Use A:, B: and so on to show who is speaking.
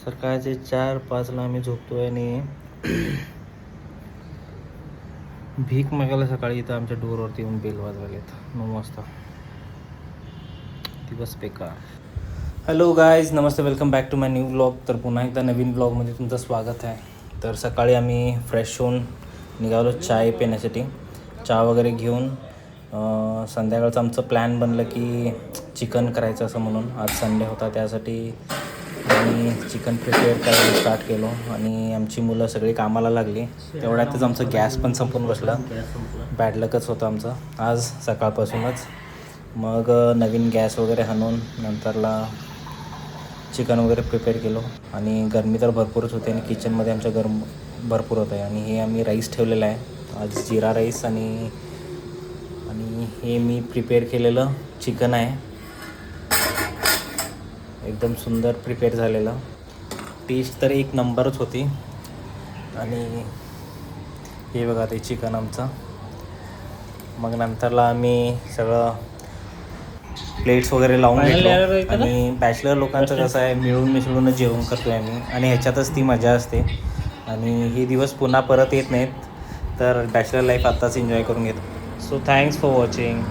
A: सकाळचे 4-5ला आम्ही झोपतोय आणि भीक मागायला सकाळी इथं आमच्या डोरवरती येऊन बेल वाजवायलेत 9 वाजता. दिवस बेकार. हॅलो गाईज, नमस्ते, welcome back to my new blog. तर पुन्हा एकदा नवीन ब्लॉगमध्ये तुमचं स्वागत आहे. तर सकाळी आम्ही फ्रेश होऊन निघालो चाय पिण्यासाठी. चहा वगैरे घेऊन संध्याकाळचं आमचं प्लॅन बनलं की चिकन करायचं असं म्हणून. आज संडे होता, त्यासाठी आम्ही चिकन प्रिपेअर करायला स्टार्ट केलो आणि आमची मुलं सगळी कामाला लागली. तेवढ्यातच आमचं गॅस पण संपून बसला. बॅड लकच होतं आमचं आज सकाळपासूनच. मग नवीन गॅस वगैरे हाणून नंतरला चिकन वगैरे प्रिपेअर केलो. आणि गरमी तर भरपूरच होते आणि किचनमध्ये आमच्या गरम भरपूर होतं आहे. आणि हे आम्ही राईस ठेवलेला आहे आज, जिरा राईस. आणि हे मी प्रिपेअर केलेलं चिकन आहे, एकदम सुंदर प्रिपेअर झालेलं. टेस्ट तर एक नंबरच होती. आणि हे बघा ते चिकन आमचं. मग नंतरला आम्ही सगळं प्लेट्स वगैरे लावून घेतलो. आणि बॅचलर लोकांचं कसं आहे, मिळून मिसळूनच जेवण करतो आहे आम्ही, आणि ह्याच्यातच ती मजा असते. आणि हे दिवस पुन्हा परत येत नाहीत, तर बॅचलर लाईफ आत्ताच एन्जॉय करून घेतो. So thanks for watching.